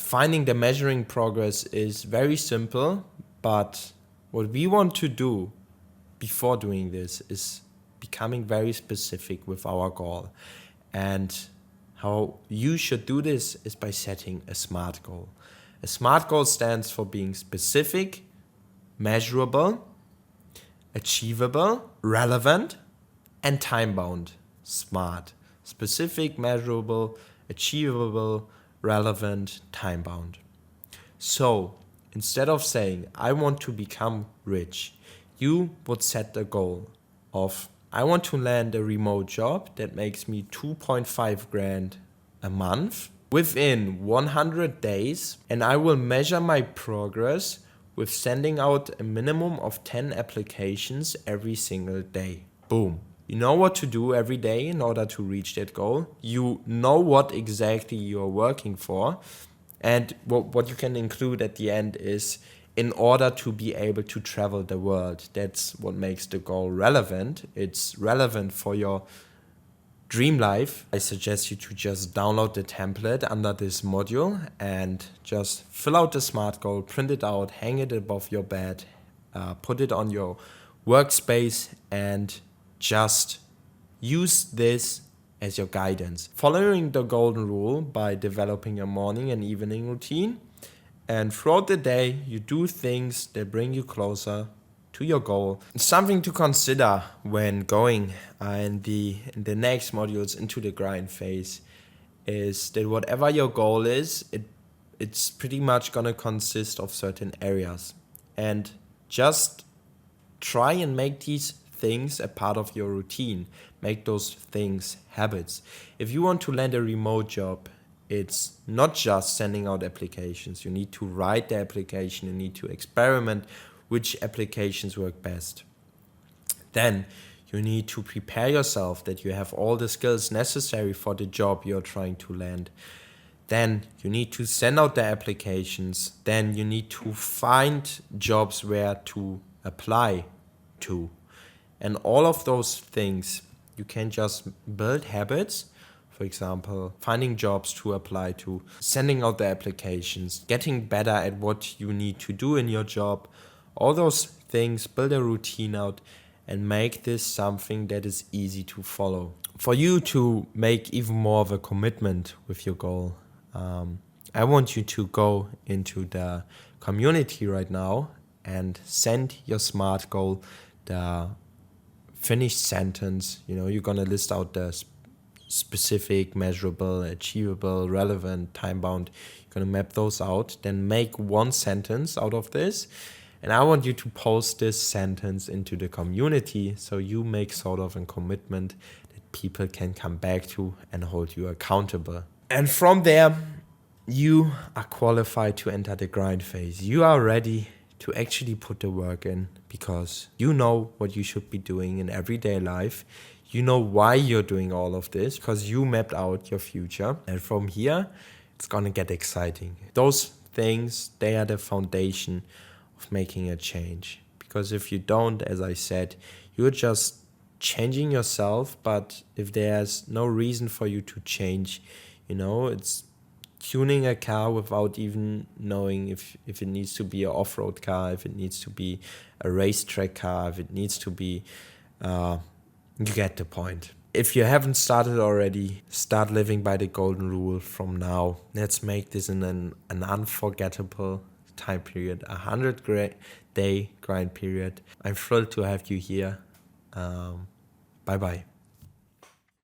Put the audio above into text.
Finding the measuring progress is very simple, but what we want to do before doing this is becoming very specific with our goal. And how you should do this is by setting a SMART goal. A SMART goal stands for being specific, measurable, achievable, relevant, and time-bound. SMART. Specific, measurable, achievable, relevant, time-bound. So instead of saying, I want to become rich, you would set the goal of, I want to land a remote job that makes me 2.5 grand a month within 100 days, and I will measure my progress with sending out a minimum of 10 applications every single day. Boom. You know what to do every day in order to reach that goal. You know what exactly you're working for. And what you can include at the end is, in order to be able to travel the world. That's what makes the goal relevant. It's relevant for your dream life. I suggest you to just download the template under this module and just fill out the SMART goal, print it out, hang it above your bed, put it on your workspace, and just use this as your guidance. Following the golden rule by developing a morning and evening routine. And throughout the day, you do things that bring you closer to your goal. Something to consider when going in the next modules into the grind phase is that whatever your goal is, it's pretty much gonna consist of certain areas. And just try and make these things a part of your routine. Make those things habits. If you want to land a remote job, it's not just sending out applications. You need to write the application. You need to experiment which applications work best. Then you need to prepare yourself that you have all the skills necessary for the job you're trying to land. Then you need to send out the applications. Then you need to find jobs where to apply to. And all of those things, you can just build habits. For example, finding jobs to apply to, sending out the applications, getting better at what you need to do in your job. All those things, build a routine out and make this something that is easy to follow. For you to make even more of a commitment with your goal, I want you to go into the community right now and send your SMART goal the finished sentence. You're going to list out the specific, measurable, achievable, relevant, time-bound. You're going to map those out. Then make one sentence out of this. And I want you to post this sentence into the community so you make sort of a commitment that people can come back to and hold you accountable. And from there, you are qualified to enter the grind phase. You are ready to actually put the work in because you know what you should be doing in everyday life. You know why you're doing all of this because you mapped out your future. And from here, it's going to get exciting. Those things, they are the foundation of making a change. Because if you don't, as I said, you're just changing yourself. But if there's no reason for you to change, it's tuning a car without even knowing if it needs to be an off-road car, if it needs to be a racetrack car, if it needs to be... You get the point. If you haven't started already, start living by the golden rule from now. Let's make this an unforgettable time period, 100-day grind period. I'm thrilled to have you here. Bye-bye.